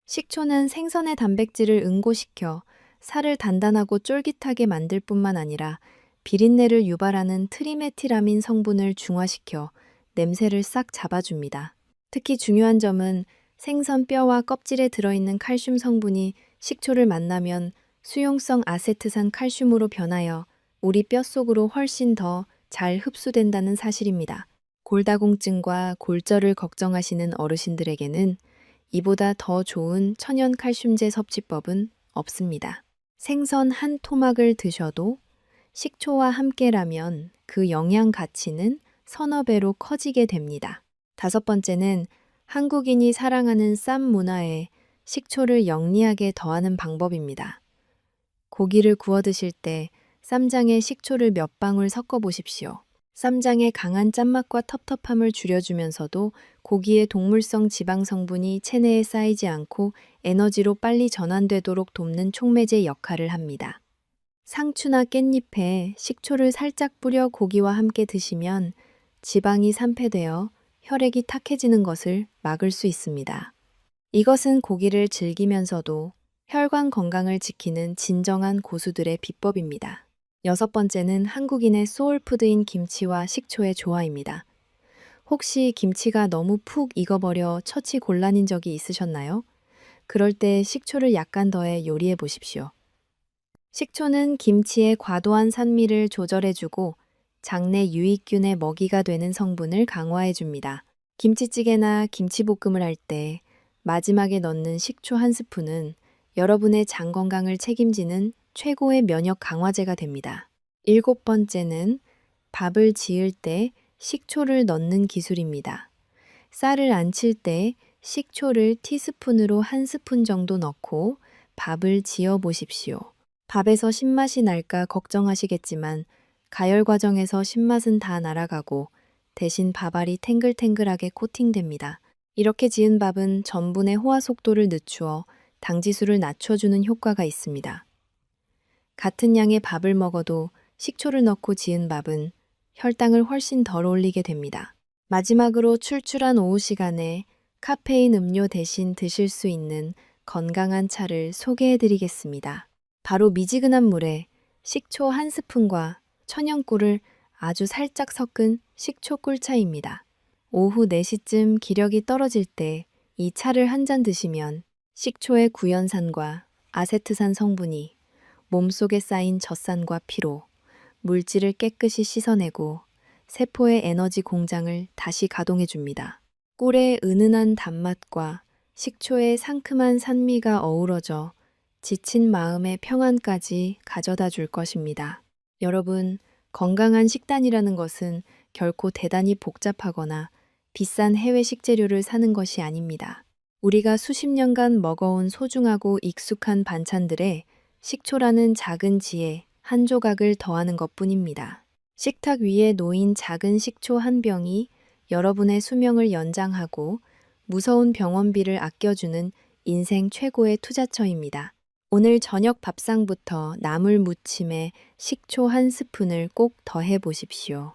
식초는 생선의 단백질을 응고시켜 살을 단단하고 쫄깃하게 만들 뿐만 아니라 비린내를 유발하는 트리메티라민 성분을 중화시켜 냄새를 싹 잡아줍니다. 특히 중요한 점은 생선 뼈와 껍질에 들어있는 칼슘 성분이 식초를 만나면 수용성 아세트산 칼슘으로 변하여 우리 뼈 속으로 훨씬 더 잘 흡수된다는 사실입니다. 골다공증과 골절을 걱정하시는 어르신들에게는 이보다 더 좋은 천연 칼슘제 섭취법은 없습니다. 생선 한 토막을 드셔도 식초와 함께라면 그 영양 가치는 서너 배로 커지게 됩니다. 다섯 번째는 한국인이 사랑하는 쌈 문화에 식초를 영리하게 더하는 방법입니다. 고기를 구워 드실 때 쌈장에 식초를 몇 방울 섞어 보십시오. 쌈장의 강한 짠맛과 텁텁함을 줄여주면서도 고기의 동물성 지방 성분이 체내에 쌓이지 않고 에너지로 빨리 전환되도록 돕는 촉매제 역할을 합니다. 상추나 깻잎에 식초를 살짝 뿌려 고기와 함께 드시면 지방이 산패되어 혈액이 탁해지는 것을 막을 수 있습니다. 이것은 고기를 즐기면서도 혈관 건강을 지키는 진정한 고수들의 비법입니다. 여섯 번째는 한국인의 소울푸드인 김치와 식초의 조화입니다. 혹시 김치가 너무 푹 익어버려 처치 곤란인 적이 있으셨나요? 그럴 때 식초를 약간 더해 요리해 보십시오. 식초는 김치의 과도한 산미를 조절해주고 장내 유익균의 먹이가 되는 성분을 강화해줍니다. 김치찌개나 김치볶음을 할 때 마지막에 넣는 식초 한 스푼은 여러분의 장 건강을 책임지는 최고의 면역 강화제가 됩니다. 일곱 번째는 밥을 지을 때 식초를 넣는 기술입니다. 쌀을 안칠 때 식초를 티스푼으로 한 스푼 정도 넣고 밥을 지어 보십시오. 밥에서 신맛이 날까 걱정하시겠지만 가열 과정에서 신맛은 다 날아가고 대신 밥알이 탱글탱글하게 코팅됩니다. 이렇게 지은 밥은 전분의 호화 속도를 늦추어 당지수를 낮춰주는 효과가 있습니다. 같은 양의 밥을 먹어도 식초를 넣고 지은 밥은 혈당을 훨씬 덜 올리게 됩니다. 마지막으로 출출한 오후 시간에 카페인 음료 대신 드실 수 있는 건강한 차를 소개해 드리겠습니다. 바로 미지근한 물에 식초 한 스푼과 천연꿀을 아주 살짝 섞은 식초 꿀차입니다. 오후 4시쯤 기력이 떨어질 때 이 차를 한 잔 드시면 식초의 구연산과 아세트산 성분이 몸속에 쌓인 젖산과 피로, 물질을 깨끗이 씻어내고 세포의 에너지 공장을 다시 가동해 줍니다. 꿀의 은은한 단맛과 식초의 상큼한 산미가 어우러져 지친 마음의 평안까지 가져다 줄 것입니다. 여러분, 건강한 식단이라는 것은 결코 대단히 복잡하거나 비싼 해외 식재료를 사는 것이 아닙니다. 우리가 수십 년간 먹어온 소중하고 익숙한 반찬들에 식초라는 작은 지혜 한 조각을 더하는 것뿐입니다. 식탁 위에 놓인 작은 식초 한 병이 여러분의 수명을 연장하고 무서운 병원비를 아껴주는 인생 최고의 투자처입니다. 오늘 저녁 밥상부터 나물 무침에 식초 한 스푼을 꼭 더해 보십시오.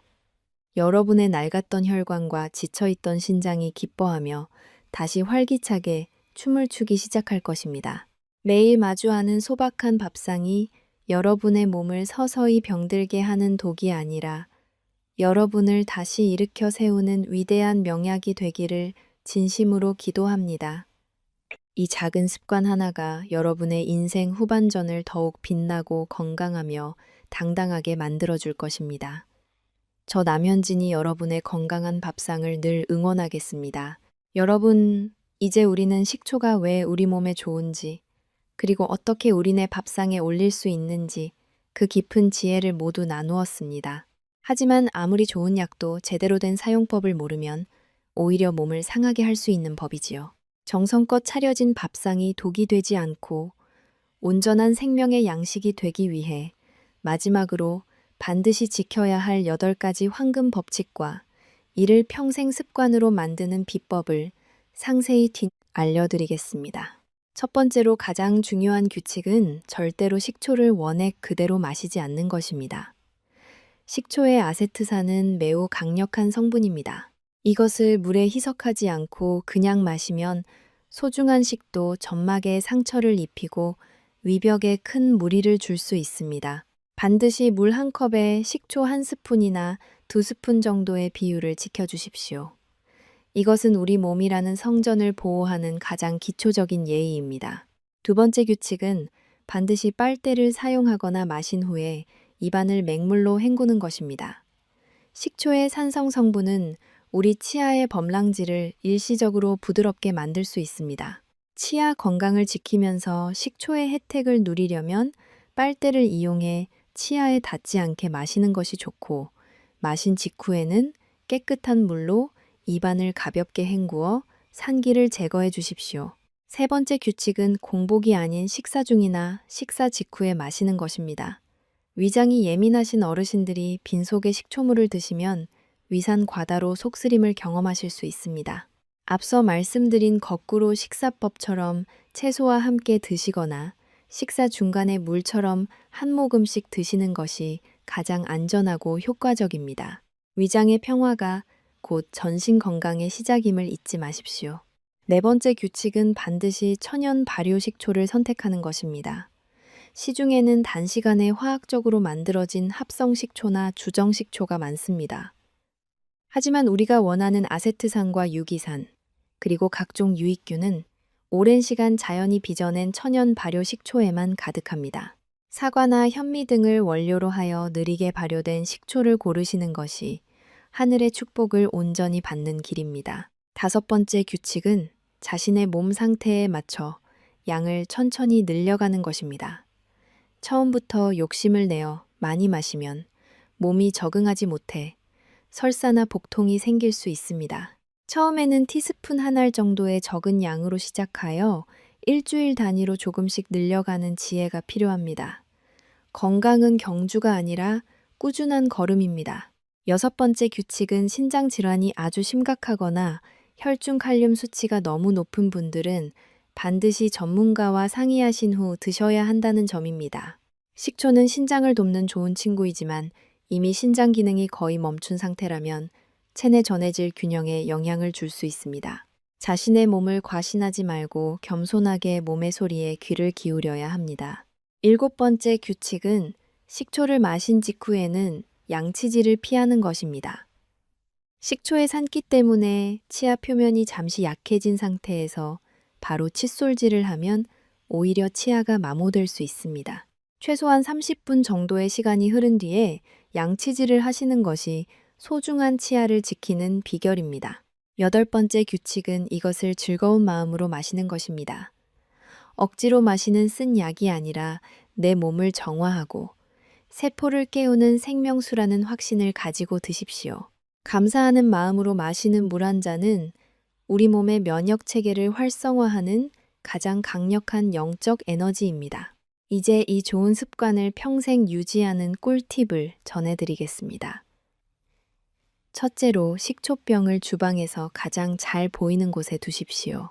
여러분의 낡았던 혈관과 지쳐있던 신장이 기뻐하며 다시 활기차게 춤을 추기 시작할 것입니다. 매일 마주하는 소박한 밥상이 여러분의 몸을 서서히 병들게 하는 독이 아니라 여러분을 다시 일으켜 세우는 위대한 명약이 되기를 진심으로 기도합니다. 이 작은 습관 하나가 여러분의 인생 후반전을 더욱 빛나고 건강하며 당당하게 만들어줄 것입니다. 저 남현진이 여러분의 건강한 밥상을 늘 응원하겠습니다. 여러분, 이제 우리는 식초가 왜 우리 몸에 좋은지, 그리고 어떻게 우리네 밥상에 올릴 수 있는지 그 깊은 지혜를 모두 나누었습니다. 하지만 아무리 좋은 약도 제대로 된 사용법을 모르면 오히려 몸을 상하게 할 수 있는 법이지요. 정성껏 차려진 밥상이 독이 되지 않고 온전한 생명의 양식이 되기 위해 마지막으로 반드시 지켜야 할 8가지 황금 법칙과 이를 평생 습관으로 만드는 비법을 상세히 알려드리겠습니다. 첫 번째로 가장 중요한 규칙은 절대로 식초를 원액 그대로 마시지 않는 것입니다. 식초의 아세트산은 매우 강력한 성분입니다. 이것을 물에 희석하지 않고 그냥 마시면 소중한 식도 점막에 상처를 입히고 위벽에 큰 무리를 줄 수 있습니다. 반드시 물 한 컵에 식초 한 스푼이나 2스푼 정도의 비율을 지켜주십시오. 이것은 우리 몸이라는 성전을 보호하는 가장 기초적인 예의입니다. 두 번째 규칙은 반드시 빨대를 사용하거나 마신 후에 입안을 맹물로 헹구는 것입니다. 식초의 산성 성분은 우리 치아의 범랑지를 일시적으로 부드럽게 만들 수 있습니다. 치아 건강을 지키면서 식초의 혜택을 누리려면 빨대를 이용해 치아에 닿지 않게 마시는 것이 좋고, 마신 직후에는 깨끗한 물로 입안을 가볍게 헹구어 산기를 제거해 주십시오. 세 번째 규칙은 공복이 아닌 식사 중이나 식사 직후에 마시는 것입니다. 위장이 예민하신 어르신들이 빈속에 식초물을 드시면 위산 과다로 속쓰림을 경험하실 수 있습니다. 앞서 말씀드린 거꾸로 식사법처럼 채소와 함께 드시거나 식사 중간에 물처럼 한 모금씩 드시는 것이 가장 안전하고 효과적입니다. 위장의 평화가 곧 전신 건강의 시작임을 잊지 마십시오. 네 번째 규칙은 반드시 천연 발효 식초를 선택하는 것입니다. 시중에는 단시간에 화학적으로 만들어진 합성 식초나 주정 식초가 많습니다. 하지만 우리가 원하는 아세트산과 유기산, 그리고 각종 유익균은 오랜 시간 자연이 빚어낸 천연 발효 식초에만 가득합니다. 사과나 현미 등을 원료로 하여 느리게 발효된 식초를 고르시는 것이 하늘의 축복을 온전히 받는 길입니다. 다섯 번째 규칙은 자신의 몸 상태에 맞춰 양을 천천히 늘려가는 것입니다. 처음부터 욕심을 내어 많이 마시면 몸이 적응하지 못해 설사나 복통이 생길 수 있습니다. 처음에는 티스푼 한 알 정도의 적은 양으로 시작하여 일주일 단위로 조금씩 늘려가는 지혜가 필요합니다. 건강은 경주가 아니라 꾸준한 걸음입니다. 여섯 번째 규칙은 신장 질환이 아주 심각하거나 혈중 칼륨 수치가 너무 높은 분들은 반드시 전문가와 상의하신 후 드셔야 한다는 점입니다. 식초는 신장을 돕는 좋은 친구이지만 이미 신장 기능이 거의 멈춘 상태라면 체내 전해질 균형에 영향을 줄 수 있습니다. 자신의 몸을 과신하지 말고 겸손하게 몸의 소리에 귀를 기울여야 합니다. 일곱 번째 규칙은 식초를 마신 직후에는 양치질을 피하는 것입니다. 식초의 산기 때문에 치아 표면이 잠시 약해진 상태에서 바로 칫솔질을 하면 오히려 치아가 마모될 수 있습니다. 최소한 30분 정도의 시간이 흐른 뒤에 양치질을 하시는 것이 소중한 치아를 지키는 비결입니다. 여덟 번째 규칙은 이것을 즐거운 마음으로 마시는 것입니다. 억지로 마시는 쓴 약이 아니라 내 몸을 정화하고 세포를 깨우는 생명수라는 확신을 가지고 드십시오. 감사하는 마음으로 마시는 물 한 잔은 우리 몸의 면역 체계를 활성화하는 가장 강력한 영적 에너지입니다. 이제 이 좋은 습관을 평생 유지하는 꿀팁을 전해드리겠습니다. 첫째로 식초병을 주방에서 가장 잘 보이는 곳에 두십시오.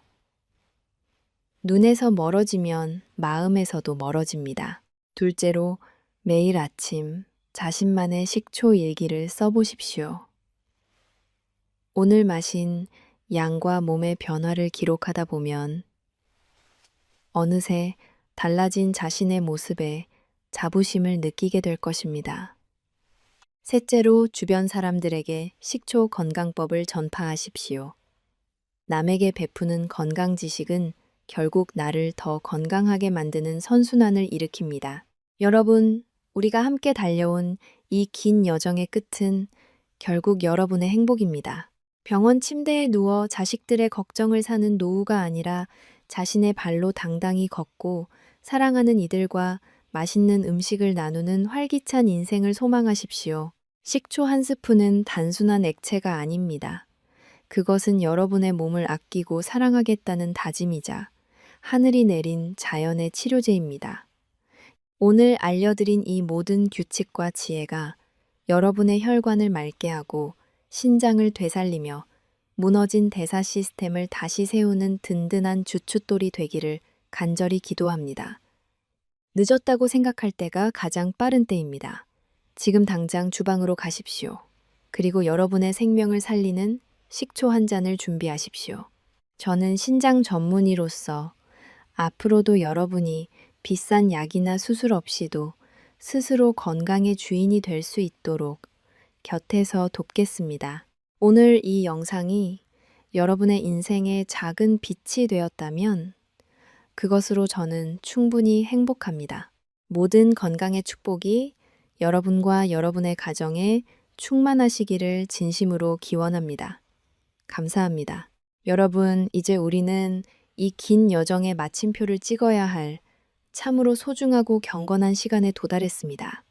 눈에서 멀어지면 마음에서도 멀어집니다. 둘째로 매일 아침 자신만의 식초 일기를 써보십시오. 오늘 마신 양과 몸의 변화를 기록하다 보면 어느새 달라진 자신의 모습에 자부심을 느끼게 될 것입니다. 셋째로 주변 사람들에게 식초 건강법을 전파하십시오. 남에게 베푸는 건강 지식은 결국 나를 더 건강하게 만드는 선순환을 일으킵니다. 여러분, 우리가 함께 달려온 이 긴 여정의 끝은 결국 여러분의 행복입니다. 병원 침대에 누워 자식들의 걱정을 사는 노후가 아니라 자신의 발로 당당히 걷고 사랑하는 이들과 맛있는 음식을 나누는 활기찬 인생을 소망하십시오. 식초 한 스푼은 단순한 액체가 아닙니다. 그것은 여러분의 몸을 아끼고 사랑하겠다는 다짐이자 하늘이 내린 자연의 치료제입니다. 오늘 알려드린 이 모든 규칙과 지혜가 여러분의 혈관을 맑게 하고 신장을 되살리며 무너진 대사 시스템을 다시 세우는 든든한 주춧돌이 되기를 간절히 기도합니다. 늦었다고 생각할 때가 가장 빠른 때입니다. 지금 당장 주방으로 가십시오. 그리고 여러분의 생명을 살리는 식초 한 잔을 준비하십시오. 저는 신장 전문의로서 앞으로도 여러분이 비싼 약이나 수술 없이도 스스로 건강의 주인이 될 수 있도록 곁에서 돕겠습니다. 오늘 이 영상이 여러분의 인생의 작은 빛이 되었다면 그것으로 저는 충분히 행복합니다. 모든 건강의 축복이 여러분과 여러분의 가정에 충만하시기를 진심으로 기원합니다. 감사합니다. 여러분, 이제 우리는 이 긴 여정의 마침표를 찍어야 할 참으로 소중하고 경건한 시간에 도달했습니다.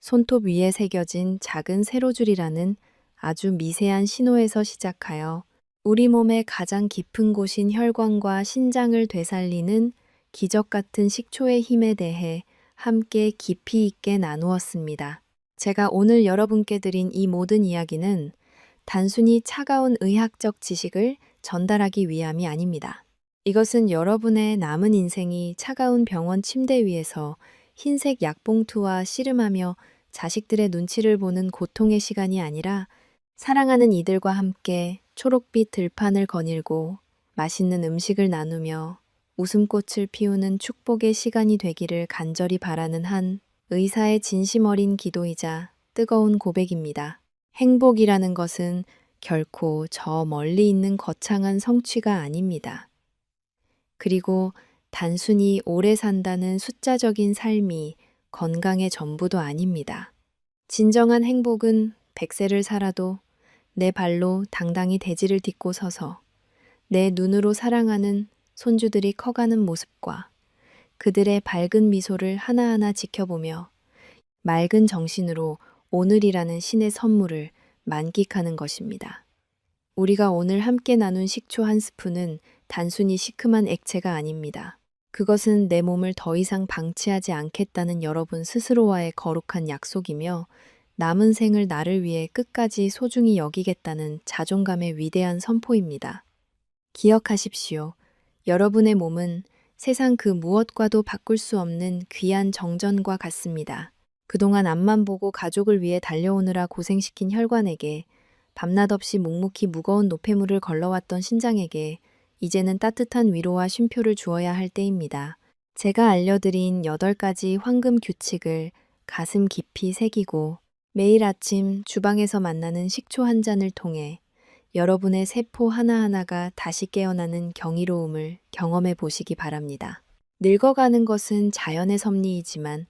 손톱 위에 새겨진 작은 세로줄이라는 아주 미세한 신호에서 시작하여 우리 몸의 가장 깊은 곳인 혈관과 신장을 되살리는 기적 같은 식초의 힘에 대해 함께 깊이 있게 나누었습니다. 제가 오늘 여러분께 드린 이 모든 이야기는 단순히 차가운 의학적 지식을 전달하기 위함이 아닙니다. 이것은 여러분의 남은 인생이 차가운 병원 침대 위에서 흰색 약봉투와 씨름하며 자식들의 눈치를 보는 고통의 시간이 아니라 사랑하는 이들과 함께 초록빛 들판을 거닐고 맛있는 음식을 나누며 웃음꽃을 피우는 축복의 시간이 되기를 간절히 바라는 한 의사의 진심 어린 기도이자 뜨거운 고백입니다. 행복이라는 것은 결코 저 멀리 있는 거창한 성취가 아닙니다. 그리고 단순히 오래 산다는 숫자적인 삶이 건강의 전부도 아닙니다. 진정한 행복은 100세를 살아도 내 발로 당당히 대지를 딛고 서서 내 눈으로 사랑하는 손주들이 커가는 모습과 그들의 밝은 미소를 하나하나 지켜보며 맑은 정신으로 오늘이라는 신의 선물을 만끽하는 것입니다. 우리가 오늘 함께 나눈 식초 한 스푼은 단순히 시큼한 액체가 아닙니다. 그것은 내 몸을 더 이상 방치하지 않겠다는 여러분 스스로와의 거룩한 약속이며 남은 생을 나를 위해 끝까지 소중히 여기겠다는 자존감의 위대한 선포입니다. 기억하십시오. 여러분의 몸은 세상 그 무엇과도 바꿀 수 없는 귀한 정전과 같습니다. 그동안 앞만 보고 가족을 위해 달려오느라 고생시킨 혈관에게, 밤낮 없이 묵묵히 무거운 노폐물을 걸러왔던 신장에게 이제는 따뜻한 위로와 쉼표를 주어야 할 때입니다. 제가 알려드린 8가지 황금 규칙을 가슴 깊이 새기고 매일 아침 주방에서 만나는 식초 한 잔을 통해 여러분의 세포 하나하나가 다시 깨어나는 경이로움을 경험해 보시기 바랍니다. 늙어가는 것은 자연의 섭리이지만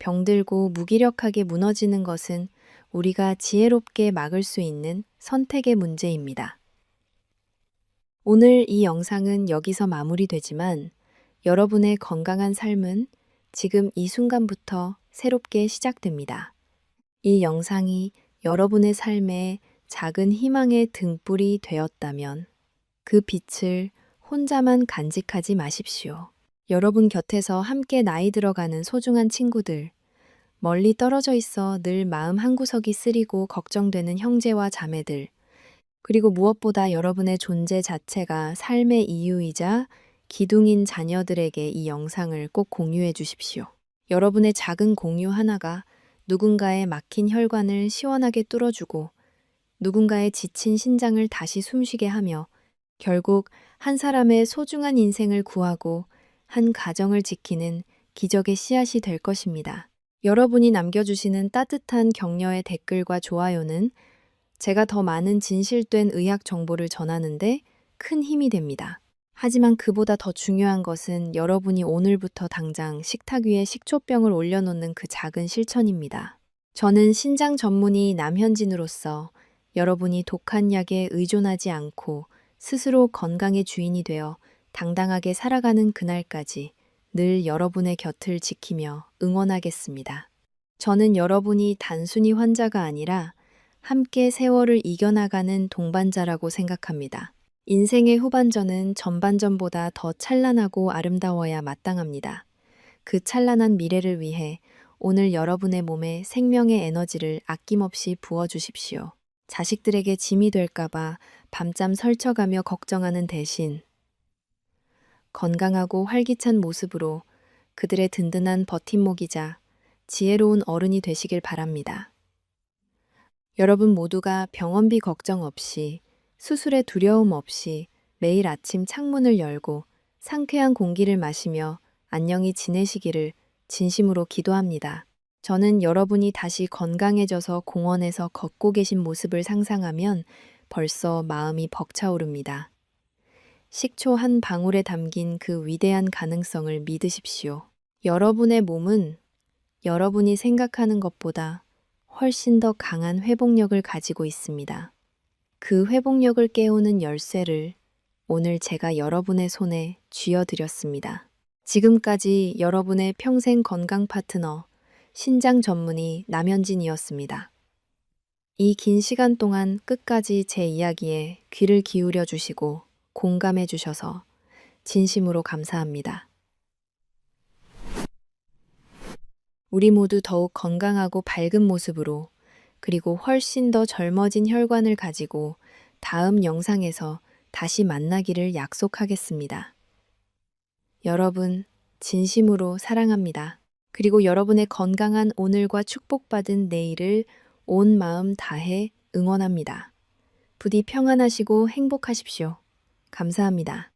병들고 무기력하게 무너지는 것은 우리가 지혜롭게 막을 수 있는 선택의 문제입니다. 오늘 이 영상은 여기서 마무리되지만 여러분의 건강한 삶은 지금 이 순간부터 새롭게 시작됩니다. 이 영상이 여러분의 삶에 작은 희망의 등불이 되었다면 그 빛을 혼자만 간직하지 마십시오. 여러분 곁에서 함께 나이 들어가는 소중한 친구들, 멀리 떨어져 있어 늘 마음 한구석이 쓰리고 걱정되는 형제와 자매들, 그리고 무엇보다 여러분의 존재 자체가 삶의 이유이자 기둥인 자녀들에게 이 영상을 꼭 공유해 주십시오. 여러분의 작은 공유 하나가 누군가의 막힌 혈관을 시원하게 뚫어주고 누군가의 지친 신장을 다시 숨쉬게 하며 결국 한 사람의 소중한 인생을 구하고 한 가정을 지키는 기적의 씨앗이 될 것입니다. 여러분이 남겨주시는 따뜻한 격려의 댓글과 좋아요는 제가 더 많은 진실된 의학 정보를 전하는데 큰 힘이 됩니다. 하지만 그보다 더 중요한 것은 여러분이 오늘부터 당장 식탁 위에 식초병을 올려놓는 그 작은 실천입니다. 저는 신장 전문의 남현진으로서 여러분이 독한 약에 의존하지 않고 스스로 건강의 주인이 되어 당당하게 살아가는 그날까지 늘 여러분의 곁을 지키며 응원하겠습니다. 저는 여러분이 단순히 환자가 아니라 함께 세월을 이겨나가는 동반자라고 생각합니다. 인생의 후반전은 전반전보다 더 찬란하고 아름다워야 마땅합니다. 그 찬란한 미래를 위해 오늘 여러분의 몸에 생명의 에너지를 아낌없이 부어주십시오. 자식들에게 짐이 될까봐 밤잠 설쳐가며 걱정하는 대신 건강하고 활기찬 모습으로 그들의 든든한 버팀목이자 지혜로운 어른이 되시길 바랍니다. 여러분 모두가 병원비 걱정 없이 수술의 두려움 없이 매일 아침 창문을 열고 상쾌한 공기를 마시며 안녕히 지내시기를 진심으로 기도합니다. 저는 여러분이 다시 건강해져서 공원에서 걷고 계신 모습을 상상하면 벌써 마음이 벅차오릅니다. 식초 한 방울에 담긴 그 위대한 가능성을 믿으십시오. 여러분의 몸은 여러분이 생각하는 것보다 훨씬 더 강한 회복력을 가지고 있습니다. 그 회복력을 깨우는 열쇠를 오늘 제가 여러분의 손에 쥐어드렸습니다. 지금까지 여러분의 평생 건강 파트너, 신장 전문의 남현진이었습니다. 이 긴 시간 동안 끝까지 제 이야기에 귀를 기울여 주시고 공감해 주셔서 진심으로 감사합니다. 우리 모두 더욱 건강하고 밝은 모습으로 그리고 훨씬 더 젊어진 혈관을 가지고 다음 영상에서 다시 만나기를 약속하겠습니다. 여러분, 진심으로 사랑합니다. 그리고 여러분의 건강한 오늘과 축복받은 내일을 온 마음 다해 응원합니다. 부디 평안하시고 행복하십시오. 감사합니다.